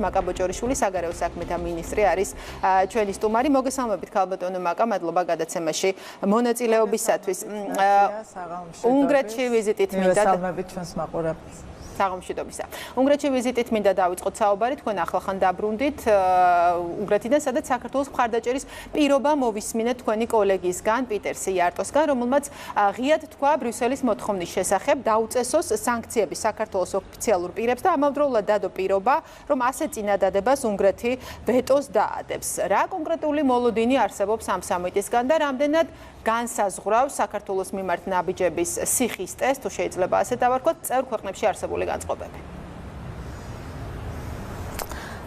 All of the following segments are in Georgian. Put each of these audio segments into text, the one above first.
მაკაბოჭორიშვილი საგარეო საქმეთა მინისტრი არის ჩვენი სტუმარი. მოგესალმებით ქალბატონო მაკა, მადლობა გადაცემაში მონაწილეობისათვის. უნგრეთში ვიზიტით მინდა მოგესალმებით ჩვენს მაყურებელს. საღამოშიდობისა. უნგრეთში ვიზიტით მინდა დავიწყოთ საუბარი, თქვენ ახლახან დაბრუნდით უნგრეთიდან, სადაც საქართველოს მხარდაჭერის პირობა მოვისმინეთ თქვენი კოლეგისგან, პიტერ სიარტოსგან, რომელმაც ღიად თქვა ბრიუსელის მოთხოვნის შესახებ დაუწესოს სანქციები საქართველოს ოფიციალურ პირებს და ამავდროულად დადო პირობა, რომ ასე წინადადებას უნგრეთი ვეტოს დაადებს. რა კონკრეტული მოლოდინი არსებობს ამ სამიტისგან და რამდენად განსაზღვრავს საქართველოს მიმართ ნაბიჯების სიხისტეს, თუ შეიძლება ასე დავარქვათ, წევრ ქვეყნებში არსებული განწყობები.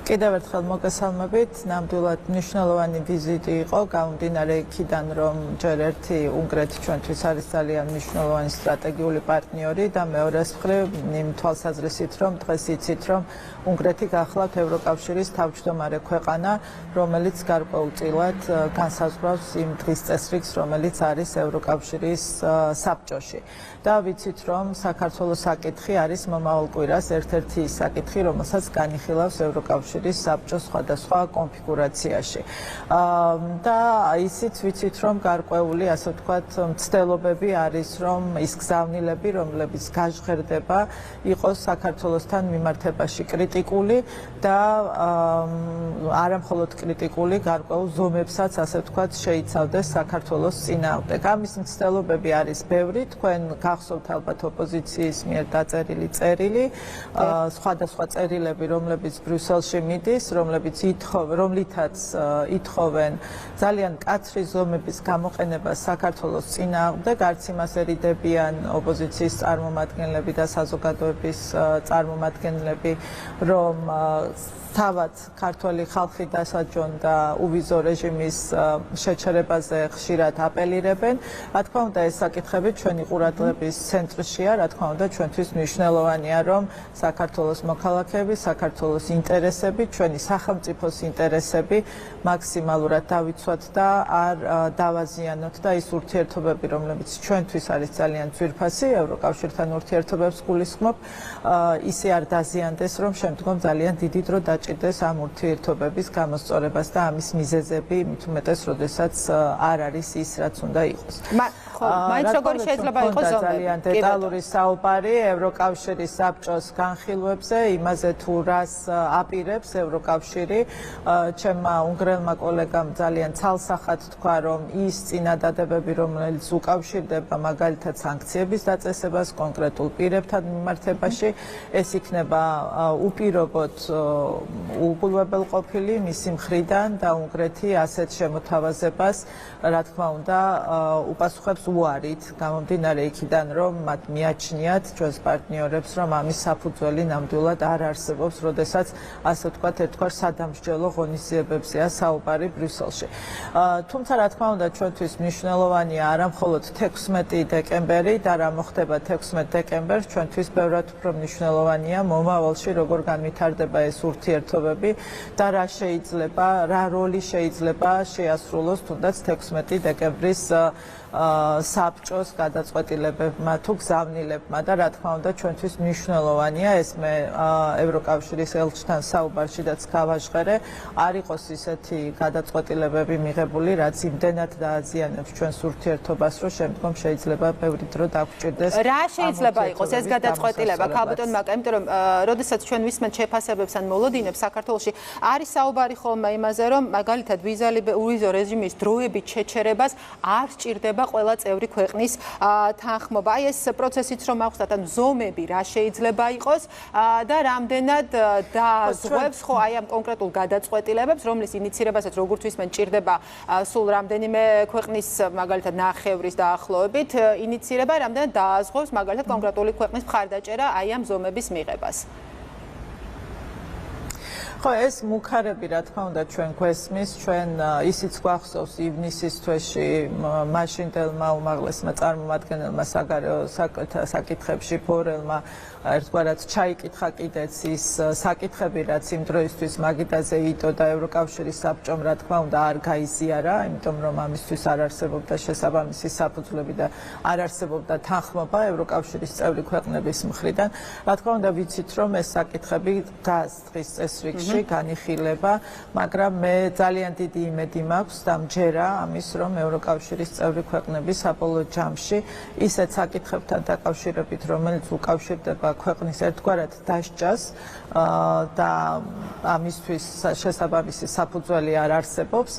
კიდევ ერთხელ მოგესალმებით, ნამდვილად მნიშვნელოვანი ვიზიტი იყო, გამომდინარე იქიდან, რომ ჯერ ერთი უნგრეთი ჩვენთვის არის ძალიან მნიშვნელოვანი სტრატეგიული პარტნიორი და მეორეს მხრივ იმ თვალსაზრისით, რომ დღეს იცით, რომ უნგრეთი გახლავთ ევროკავშირის თავმჯდომარე ქვეყანა, რომელიც გარკვეულწილად განსაზღვრავს იმ დღის წესრიგს, რომელიც არის ევროკავშირის საბჭოში. და ვიცით, რომ საქართველოს საკითხი არის მომავალ კვირას ერთ-ერთი საკითხი, რომელსაც განიხილავს ევროკავშირის საბჭოს სხვადასხვა კონფიგურაციაში. და ისიც ვიცით, რომ გარკვეული, ასე ვთქვათ, მცდელობები არის, რომ ის გზავნილები, რომლებიც გაჟღერდება, იყოს საქართველოსთან მიმართებაში კრიტიკული და არამხოლოდ კრიტიკული, გარკვეულ ზომებსაც, ასე ვთქვათ, შეიცავდეს საქართველოს წინააღმდეგ. ამის მცდელობები არის ბევრი, თქვენ გახსოვთ ალბათ ოპოზიციის მიერ დაწერილი წერილი, სხვადასხვა წერილები, რომლებიც ბრიუსელში მიდის, რომლითაც ითხოვენ ძალიან მკაცრი ზომების გამოყენებას საქართველოს წინააღმდეგ, არც იმას ერიდებიან ოპოზიციის წარმომადგენლები და საზოგადოების წარმომადგენლები, რომ თავად ქართველი ხალხი დასაჯონ და უვიზო რეჟიმის შეჩერებაზე ხშირად აპელირებენ. რა თქმა უნდა, ეს საკითხები ჩვენი ყურადღების ცენტრშია, რა თქმა უნდა, ჩვენთვის მნიშვნელოვანია, რომ საქართველოს მოქალაქეები, საქართველოს ინტერესები, ჩვენი სახელმწიფოს ინტერესები მაქსიმალურად დავიცვათ და არ დავაზიანოთ და ის ურთიერთობები, რომლებიც ჩვენთვის არის ძალიან ძვირფასი, ევროკავშირთან ურთიერთობებს გულისხმობ, ისე არ დაზიანდეს, რომ შემდგომ ძალიან დიდი დრო ჭირდეს ამ ურთიერთობების გამოსწორებას და ამის მიზეზები, მით უმეტეს, როდესაც არ არის ის, რაც უნდა იყოს. მაინც როგორი შეიძლება იყოს ზომები? ძალიან დეტალური საუბარი ევროკავშირის საბჭოს განხილვებზე, იმაზე თუ რას აპირებს ევროკავშირი. ჩემმა უნგრელმა კოლეგამ ძალიან ცალსახად თქვა, რომ ის წინადადებები, რომელიც უკავშირდება მაგალითად სანქციების დაწესებას კონკრეტულ პირებთან მიმართებაში, ეს იქნება უპირობოდ უგულებელყოფილი მისი მხრიდან და უნგრეთი ასეთ შემოთავაზებას, რა თქმა უნდა, უპასუხებს უარით, გამომდინარე იქიდან, რომ მათ მიაჩნიათ ჩვენს პარტნიორებს, რომ ამის საფუძველი ნამდვილად არ არსებობს, როდესაც ასე ვთქვათ, ერთგვარ სადამსჯელო ღონისძიებებზეა საუბარი ბრიუსელში. თუმცა, რა თქმა უნდა, ჩვენთვის მნიშვნელოვანია არამხოლოდ 16 დეკემბერი და რა მოხდება 16 დეკემბერს, ჩვენთვის ბევრად უფრო მნიშვნელოვანია მომავალში, როგორ განვითარდება ეს ურთიერთობები და რა როლი შეიძლება შეასრულოს თუნდაც 16 დეკემბრის საბჭოს გადაწყვეტილებებმა თუ გზავნილებმა და რა თქმა უნდა ჩვენთვის მნიშვნელოვანია ეს მე ევროკავშირის ელჩთან საუბარშიდაც გავაჟღერე არ იყოს ისეთი გადაწყვეტილებები მიღებული რაც იმდენად დააზიანებს ჩვენს ურთიერთობას რომ შემდგომ შეიძლება ბევრი დრო დაგვჭირდეს რა შეიძლება იყოს ეს გადაწყვეტილება ქალბატონ მაკა იმიტომ რომ როდესაც ჩვენ ვისმენთ შეფასებებს ან მოლოდინებს საქართველოში არის საუბარი ხოლმე იმაზე რომ მაგალითად ვიზო რეჟიმის დროებით შეჩერებას არ სჭირდება ყველა წევრი ქვეყნის თანხმობა. Აი ეს პროცესიც რომ ახსნათ, ან ზომები რა შეიძლება იყოს და რამდენად დააზღვევს ხო აი ამ კონკრეტულ გადაწყვეტილებებს, რომლის ინიცირებასაც როგორც ვისმენთ ჭირდება სულ რამდენიმე ქვეყნის მაგალითად ნახევრის დაახლოებით ინიცირება, რამდენად დააზღვევს მაგალითად კონკრეტული ქვეყნის მხარდაჭერა აი ამ ზომების მიღებას. ხო ეს მუქარები რა თქმა უნდა ჩვენ გვესმის ჩვენ ისიც გვახსოვს ივნისის თვეში მაშინდელმა უმაღლესმა წარმომადგენელმა საგარეო საკითხებში ბორელმა ერთგვარად ჩაიკითხა კიდეც ის საკითხები რაც იმ დროისთვის მაგიდაზე იტო და ევროკავშირის საბჭომ რა თქმა უნდა არ გაიზიარა იმიტომ რომ ამისთვის არ არსებობდა შესაბამისი საფუძვლები და არ არსებობდა თანხმობა ევროკავშირის წევრი ქვეყნების მხრიდან რა თქმა უნდა ვიცით რომ ეს საკითხები დგას დღის წესრიგში პროცესში განიხილება, მაგრამ მე ძალიან დიდი იმედი მაქვს და მჯერა ამის, რომ ევროკავშირის წევრი ქვეყნები საბოლოო ჯამში ისეთ საკითხებთან დაკავშირებით, რომელიც უკავშირდება ქვეყნის ერთგვარად დასჯას და ამისთვის შესაბამისი საფუძველი არ არსებობს,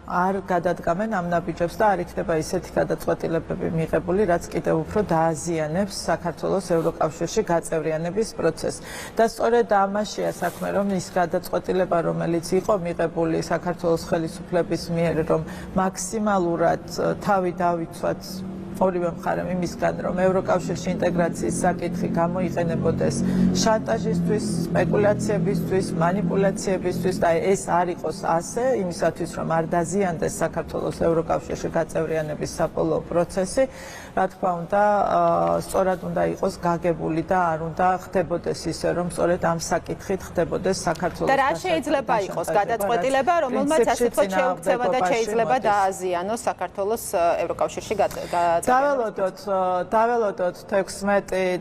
არ გადადგამენ ამ ნაბიჯებს და არ იქნება ისეთი გადაწყვეტილებები მიღებული, რაც კიდევ უფრო დააზიანებს საქართველოს ევროკავშირში გაწევრიანების პროცესს. და სწორედ ამაშია საქმე, რომ ის გადაწყვეტილება, რომელიც იყო მიღებული საქართველოს ხელისუფლების მიერ, რომ მაქსიმალურად თავი დავიცვათ ორივე მხარემ იმისგან, რომ ევროკავშირში ინტეგრაციის საკითხი გამოიყენებოდეს შანტაჟისთვის, სპეკულაციებისთვის, მანიპულაციებისთვის და ეს არ იყოს ასე, იმისათვის, რომ არ დაზიანდეს საქართველოს ევროკავშირში გაწევრიანების საბოლოო პროცესი, რა თქმა უნდა, სწორად უნდა იყოს გაგებული და არ უნდა ხდებოდეს ისე, რომ სწორედ ამ საკითხით ხდებოდეს საქართველოს და რა შეიძლება იყოს გადაწყვეტილება, რომელმაც ასე თქვა შეუქცევა და შეიძლება დააზიანოს საქართველოს ევროკავშირში დაველოდოთ 16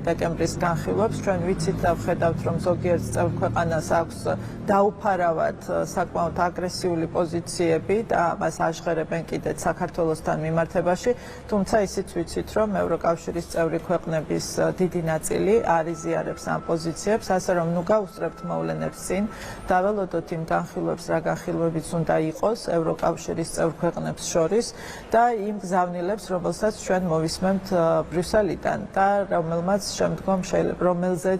დეკემბრის განხილვებს. ჩვენ ვიცით და ვხედავთ, რომ ზოგიერთ წევრ ქვეყანას აქვს დაუფარავად საკმაოდ აგრესიული პოზიციები და მას აღღერებენ კიდეც საქართველოსთან მიმართებაში. თუმცა ისიც ვიცით, რომ ევროკავშირის წევრი ქვეყნების დიდი ნაწილი არ იზიარებს ამ პოზიციებს, ასე რომ ნუ გავუსწრებთ მოვლენებს წინ, დაველოდოთ იმ განხილვებს, რა განხილვებიც უნდა იყოს ევროკავშირის წევრ ქვეყნებს შორის და იმ გზავნილებს, რომელსაც ჩვენ მოვისმენთ ბრიუსელიდან და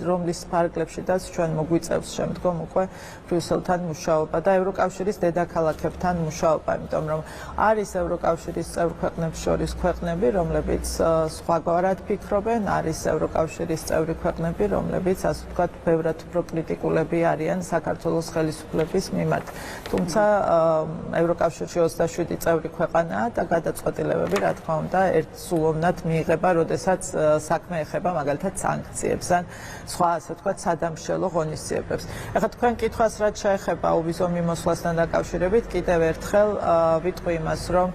რომლის ფარგლებშიდაც ჩვენ მოგვიწევს შემდგომ უკვე ბრიუსელთან მუშაობა და ევროკავშირის დედაქალაქებთან მუშაობა, იმიტომ რომ არის ევროკავშირის წევრ ქვეყნებს შორის ქვეყნები, რომლებიც სხვაგვარად ფიქრობენ, არის ევროკავშირის წევრი ქვეყნები, რომლებიც ასე ვთქვათ, ბევრად უფრო კრიტიკულები არიან საქართველოს ხელისუფლების მიმართ. თუმცა ევროკავშირში 27 წევრი ქვეყანაა და გადაწყვეტილებები, რა თქმა უნდა, ერთსულოვნად მიიღება, როდესაც საქმე ეხება მაგალითად სანქციებს ან სხვა ასე ვთქვათ, სადამშველო ღონისძიებებს. ახლა თქვენ კითხვას რაც შეეხება ოვიზო მიმოსვლასთან დაკავშირებით, კიდევ ერთხელ ვიტყვი იმას, რომ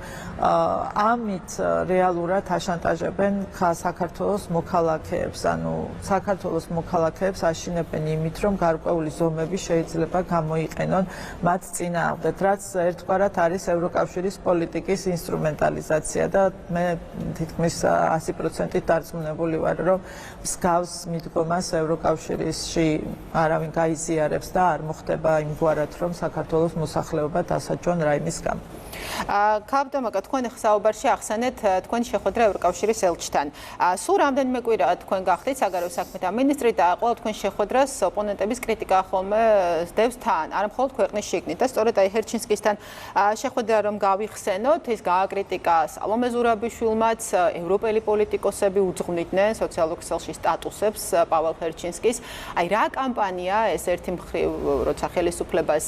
ამით რეალურად აშანტაჟებენ საქართველოს მოქალაქეებს, ანუ საქართველოს მოქალაქეებს აშინებენ იმით, რომ გარკვეული ზომები შეიძლება გამოიყენონ მათ წინააღმდეგ, რაც ერთგვარად არის ევროკავშირის პოლიტიკის ინსტრუმენტალიზაცია და მე თითქმის 100% დარწმუნებული ვარ, რომ მსგავს მიდგომას ევროკავშირში არავინ გაიზიარებს და არ მოხდება იმგვარად, რომ საქართველოს მოსახლეობა დასაჯონ რაიმის გამო. ქალბატონო, თქვენ საუბარში ახსენეთ თქვენი შეხვედრა ევროკავშირის ელჩთან. სულ რამდენიმე კვირაა თქვენ გახდით საგარეო საქმეთა მინისტრი და ყოველ თქვენ შეხვედრას ოპონენტების კრიტიკა ხოლმე სდევს თან, არა მხოლოდ ქვეყნის შიგნით და სწორედ აი ჰერჩინსკისთან შეხვედრა რომ გავიხსენოთ, ის გააკრიტიკა სალომე ზურაბიშვილმაც, ევროპელი პოლიტიკოსები უძღვნიდნენ სოციალურ ქსელში სტატუსებს პაվել ჰერჩინსკის. აი რა კამპანია ეს ერთი მხრივ, როცა ხელისუფლებას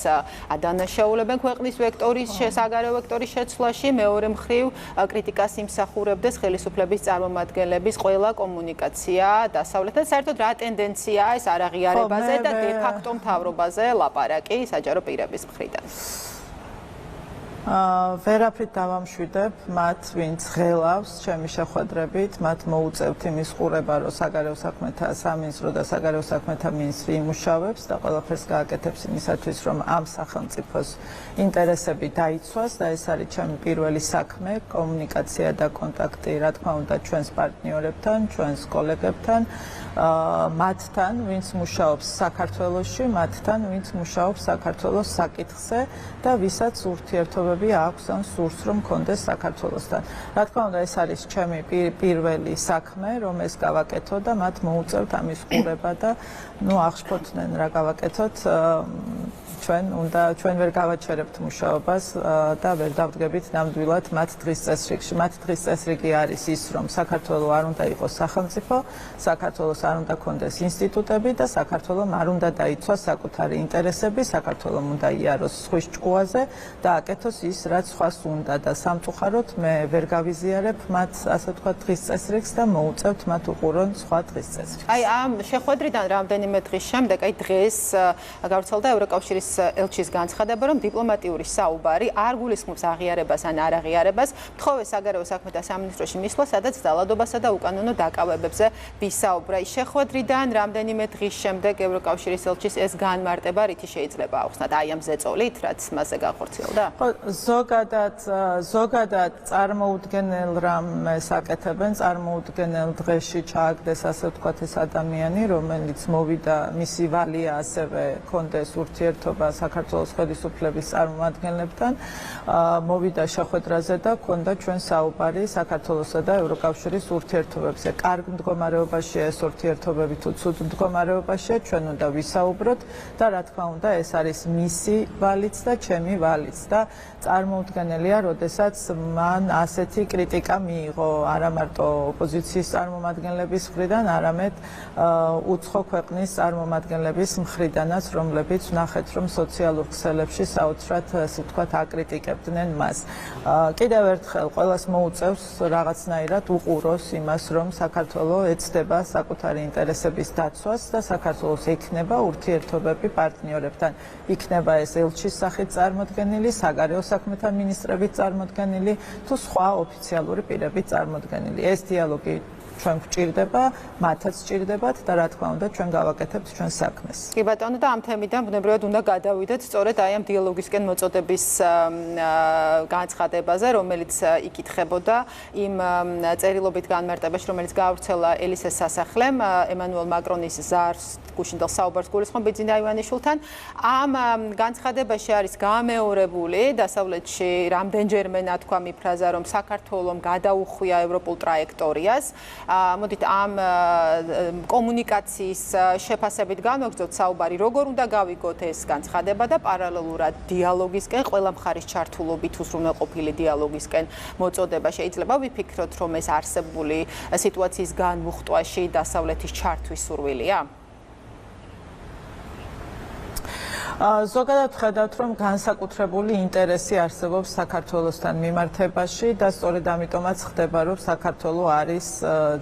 ადანაშაულებენ ქვეყნის ვექტორის საგარეო ვექტორის შეცვლაში, მეორე მხრივ კრიტიკას იმსახურებდეს ხელისუფლების წარმომადგენლების ყველა კომუნიკაცია დასავლეთთან. საერთოდ რა ტენდენციაა ეს არაღიარებაზე და დე ფაქტო მთავრობაზე ლაპარაკი საჯარო პირების მხრიდან? ვერაფრით დავამშვიდებ მათ, ვინც ღელავს ჩემი შეხვედრებით, მათ მოუწევთ იმის ყურება, რომ საგარეო საქმეთა სამინისტრო და საგარეო საქმეთა მინისტრი იმუშავებს და ყველაფერს გააკეთებს იმისათვის, რომ ამ სახელმწიფოს ინტერესები დაიცვას და ეს არის ჩემი პირველი საქმე, კომუნიკაცია და კონტაქტი, რა თქმა უნდა, ჩვენს პარტნიორებთან, ჩვენს კოლეგებთან, მათთან, ვინც მუშაობს საქართველოში, მათთან, ვინც მუშაობს საქართველოს საკითხზე და ვისაც ურთიერთობები აქვს ან სურს რომ კონდეს საქართველოსთან. რა თქმა უნდა, ეს არის ჩემი პირველი საქმე, რომ ეს გავაკეთო და მათ მოუწევთ ამის ყურება და აღშფოთდნენ რა გავაკეთოთ. ჩვენ ვერ გავაჩერებთ მუშაობას და ვერ დავდგებით ნამდვილად მათ დღის წესრიგში. მათ დღის წესრიგი არის ის, რომ საქართველოს არ უნდა იყოს სახელმწიფო, საქართველოს არ უნდა კონდეს ინსტიტუტები და საქართველოს არ უნდა დაიცვას საკუთარი ინტერესები, საქართველოს უნდა იაროს სხვის ჭკუაზე და აკეთოს ის, რაც სხვას უნდა და სამწუხაროდ მე ვერ გავიზიარებ მათ, ასე ვთქვათ, დღის წესრიგს და მოუწევთ მათ უყურონ სხვა დღის წესრიგს. აი ამ შეხვედრიდან რამდენიმე დღის შემდეგ, აი დღეს გავრცელდა ევროკავშირის ელჩის განცხადება, რომ დიპლომატიური საუბარი არ გულისხმობს აღიარებას ან არ აღიარებას, თხოვე საგარეო საქმეთა სამინისტროში მისვლა, სადაც ძალადობასა და უკანონო დაკავებებზე ვისაუბრა. შეხვედრიდან რამდენიმე დღის შემდეგ ევროკავშირის ელჩის ეს განმარტება რითი შეიძლება ახსნათ აი ამ ზეწოლით, რაც მასზე განხორციელდა? ზოგადად წარმოუდგენელ რამეს აკეთებენ, წარმოუდგენელ დღეში ჩააგდეს ასე ვთქვათ ეს ადამიანი, რომელიც მოვიდა მისი ვალია ასევე კონდეს ურთიერთობა საქართველოს ხელისუფლების წარმომადგენლებთან, მოვიდა შეხვედრაზე და ქონდა ჩვენ საუბარი საქართველოსა და ევროკავშირის ურთიერთობებზე. კარგ მდგომარეობაშია ეს ურთიერთობები თუ ცუდ მდგომარეობაშია, ჩვენ უნდა ვისაუბროთ და რა თქმა უნდა ეს არის მისი ვალიც და ჩემი ვალიც და წარმოუდგენელია, როდესაც მან ასეთი კრიტიკა მიიღო არა მარტო ოპოზიციის წარმომადგენლების მხრიდან, არამედ უცხო ქვეყნის წარმომადგენლების მხრიდანაც, რომლებიც ვნახეთ, რომ სოციალურ ქსელებში საოცრად ასე ვთქვათ აკრიტიკებდნენ მას. კიდევ ერთხელ ყველას მოუწევს რაღაცნაირად უყუროს იმას, რომ საქართველო ეცდება საკუთარი ინტერესების დაცვას და საქართველოს ექნება ურთიერთობები პარტნიორებთან. იქნება ეს ელჩის სახით წარმოდგენილი, საგარეო საქმეთა მინისტრებით წარმოდგენილი თუ სხვა ოფიციალური პირებით წარმოდგენილი. ეს დიალოგი ჩვენ გვჭირდება, მათაც სჭირდებათ და რა თქმა უნდა ჩვენ გავაკეთებთ ჩვენ საქმეს. კი ბატონო და ამ თემიდან ბუნებრივად უნდა გადავიდეთ სწორედ აი ამ დიალოგისკენ მოწოდების განცხადებაზე, რომელიც იკითხებოდა იმ წერილობით განმარტებაში, რომელიც გაავრცელა ელისეს სასახლემ ემანუელ მაკრონის ზარს გუშინდელ საუბარს გულისხმობ ბიძინა ივანიშვილთან. ამ განცხადებაში არის გამეორებული დასავლეთში რამდენჯერმე ნათქვა მიფრაზა, რომ საქართველომ გადაუხვია ევროპულ ტრაექტორიას. მოდით ამ კომუნიკაციის შეფასებით გამოგზავნოთ საუბარი, როგორ უნდა გავიგოთ ეს განცხადება და პარალელურად დიალოგისკენ, ყველა მხარის ჩართულობით უზრუნველყოფილი დიალოგისკენ მოწოდება. შეიძლება ვიფიქროთ, რომ ეს არსებული სიტუაციის განმუხტვაში დასავლეთის ჩართვის სურვილია? ზოგადად ხედავთ, რომ განსაკუთრებული ინტერესი არსებობს საქართველოსთან მიმართებაში და სწორედ ამიტომაც ხდება, რომ საქართველო არის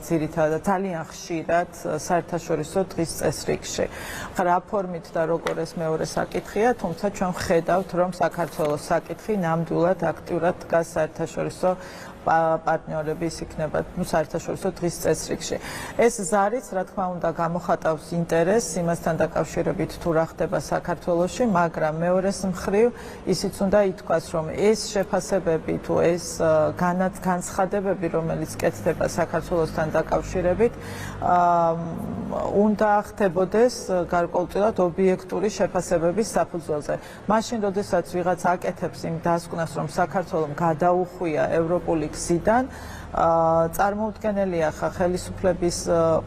ძირითადად ძალიან ხშირად საერთაშორისო დღის წესრიგში. რა ფორმით და როგორ ეს მეორე საკითხია, თუმცა ჩვენ ვხედავთ, რომ საქართველოს საკითხი ნამდვილად აქტიურად დგას საერთაშორისო პარტნიორების იქნება საერთაშორისო დღის წესრიგში. ეს ზარიც, რა თქმა უნდა, გამოხატავს ინტერესს იმასთან დაკავშირებით თუ რა ხდება საქართველოში, მაგრამ მეორეს მხრივ ისიც უნდა ითქვას, რომ ეს შეფასებები თუ ეს განცხადებები, რომელიც კეთდება საქართველოსთან დაკავშირებით, უნდა ხდებოდეს გარკვეულწილად ობიექტური შეფასებების საფუძველზე. მაშინ, როდესაც ვიღაც აკეთებს იმ დასკვნას, რომ საქართველომ გადაუხვია ევროპული გზიდან, წარმოუდგენელია ხა ხელისუფლების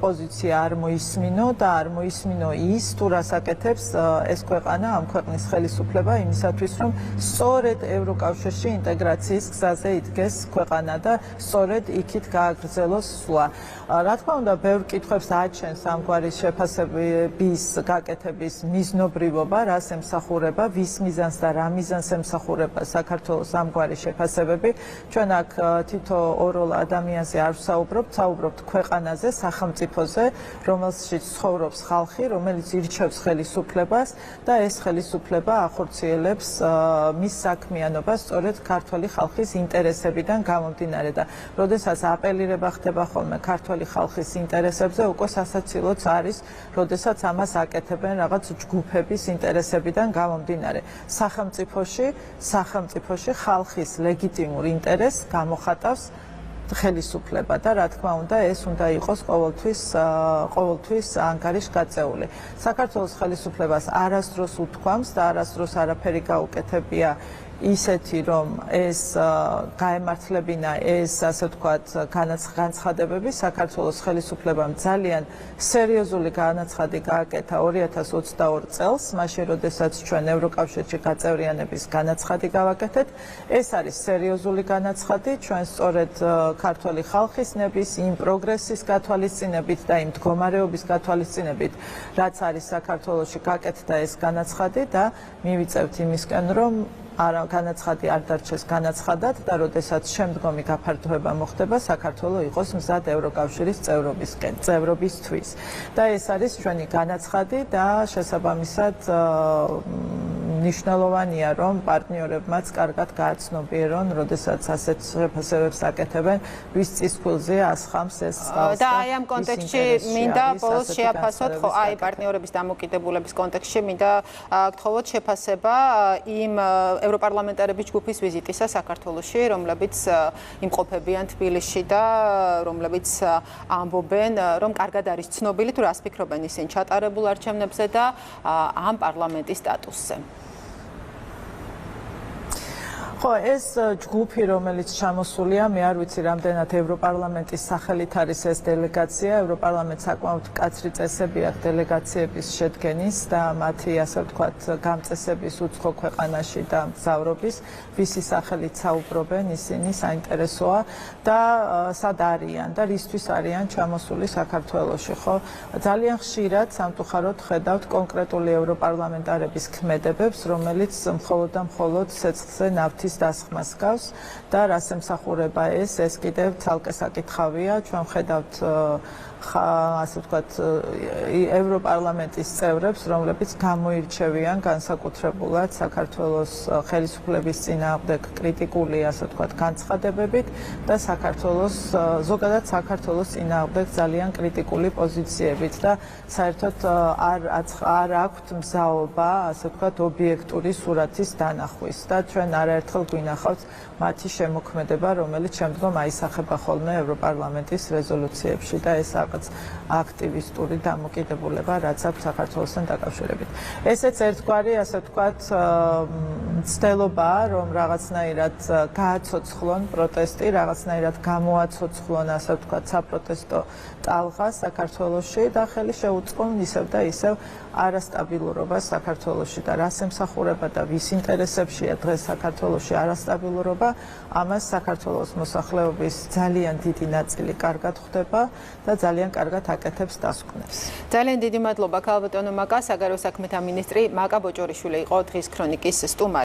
პოზიცია არ მოისმინო და არ მოისმინო ის თუ რას აკეთებს ეს ქვეყანა, ამ ქვეყნის ხელისუფლება იმისათვის, რომ სწორედ ევროკავშირში ინტეგრაციის გზაზე იდგეს ქვეყანა და სწორედ იქით გააგრძელოს სვლა. რა თქმა უნდა, ბევრ კითხვებს აჩენს ამგვარი შეფასებების გაკეთების მიზნობრივობა, რას ემსახურება, ვის მიზანს და რა მიზანს ემსახურება საქართველოს ამგვარი შეფასებები. ჩვენ აქ თითო ორ ადამიანზე არ ვსაუბრობთ, საუბრობთ ქვეყანაზე, სახელმწიფოზე, რომელშიც ცხოვრობს ხალხი, რომელიც ირჩევს ხელისუფლებას და ეს ხელისუფლება ახორციელებს მის საქმიანობას სწორედ ქართველი ხალხის ინტერესებიდან გამომდინარე და როდესაც აპელირება ხდება ხოლმე ქართველი ხალხის ინტერესებზე, უკვე სასაცილოც არის, როდესაც ამას აკეთებენ რაღაც ჯგუფების ინტერესებიდან გამომდინარე. სახელმწიფოში ხალხის ლეგიტიმურ ინტერესს გამოხატავს ხელისუფლება და რა თქმა უნდა ეს უნდა იყოს ყოველთვის ანგარიშგაწეული. საქართველოს ხელისუფლებას არასდროს უთქვამს და არასდროს არაფერი გაუკეთებია ისეთი, რომ ეს გაემართლებინა ეს ასე ვთქვათ განცხადებები საქართველოს ხელისუფლებამ ძალიან სერიოზული განაცხადი გააკეთა 2022 წელს, მაშინ როდესაც ჩვენ ევროკავშირში გაწევრიანების განაცხადი გავაკეთეთ. ეს არის სერიოზული განაცხადი, ჩვენ სწორედ ქართველი ხალხის ნების, იმ პროგრესის გათვალისწინებით და იმ მდგომარეობის გათვალისწინებით, რაც არის საქართველოში, გაკეთდა ეს განაცხადი და მივიწევთ იმისკენ, რომ განაცხადი არ დარჩეს განაცხადად და როდესაც შემდგომი გაფართოება მოხდება, საქართველო იყოს მზად ევროკავშირის წევრობისთვის. და ეს არის ჩვენი განაცხადი და შესაბამისად მნიშვნელოვანია, რომ პარტნიორებმაც კარგად გააცნობიერონ, როდესაც ასეთ შეფასებებს აკეთებენ, ვის წისქვილზე ასხამს ეს წყალს. და აი ამ კონტექსტში მინდა ბოლოს შეაფასოთ, ხო, აი პარტნიორების დამოკიდებულების კონტექსტში მინდა გთხოვოთ შეფასება იმ ევროპარლამენტარების ჯგუფის ვიზიტისა საქართველოში, რომლებიც იმყოფებიან თბილისში და რომლებიც ამბობენ, რომ კარგად არის ცნობილი თუ რას ფიქრობენ ისინი ჩატარებულ არჩევნებზე და ამ პარლამენტის სტატუსზე. ხო, ეს ჯგუფი, რომელიც ჩამოსულია, მე არ ვიცი, რამდენად ევროპარლამენტის სახელით არის ეს დელეგაცია. ევროპარლამენტს საკმაოდ მკაცრი წესები აქვს დელეგაციების შედგენის და მათი, ასე ვთქვათ, გამწესების უცხო ქვეყანაში და მგზავრობის, ვისი სახელით საუბრობენ ისინი, საინტერესოა და სად არიან და რისთვის არიან ჩამოსული საქართველოში, ხო? ძალიან ხშირად სამწუხაროდ ხედავთ კონკრეტული ევროპარლამენტარების ქმედებებს, რომელიც მხოლოდ და მხოლოდ სეცხლზე ნავთის დასხმას გავს და რას ემსახურება ეს კიდევ ცალკე საკითხავია. ჩვენ ხედავთ ასე ვთქვათ ევროპარლამენტის წევრებს, რომლებიც გამოირჩევიან განსაკუთრებულად საქართველოს ხელისუფლების წინააღმდეგ კრიტიკული, ასე ვთქვათ, განცხადებებით და საქართველოს ზოგადად საქართველოს წინააღმდეგ ძალიან კრიტიკული პოზიციებით და საერთოდ არ აქვთ მზაობა, ასე ვთქვათ, ობიექტური სურათის დანახვის და ჩვენ არაერთხელ გვინახავთ მათი შემოქმედება, რომელიც შემდგომ აისახება ხოლმე ევროპარლამენტის რეზოლუციებში და ეს რაღაც აქტივისტური დამოკიდებულება, რაც აქვს საქართველოსთან დაკავშირებით. ესეც ერთგვარი, ასე ვთქვათ, მცდელობაა, რომ რაღაცნაირად გააცოცხლონ პროტესტი, რაღაცნაირად გამოაცოცხლონ, ასე ვთქვათ, საპროტესტო ტალღა საქართველოში და ხელი შეუწყონ ისევ და ისევ არასტაბილურობას საქართველოში და რას ემსახურება და ვის ინტერესებშია დღეს საქართველოში არასტაბილურობა, ამას საქართველოს მოსახლეობის ძალიან დიდი ნაწილი კარგად ხვდება და ძალიან კარგად აკეთებს დასკვნებს. ძალიან დიდი მადლობა ქალბატონო მაკა, საგარეო საქმეთა მინისტრი მაკა ბოჭორიშვილი იყო დღის ქრონიკის სტუმარი.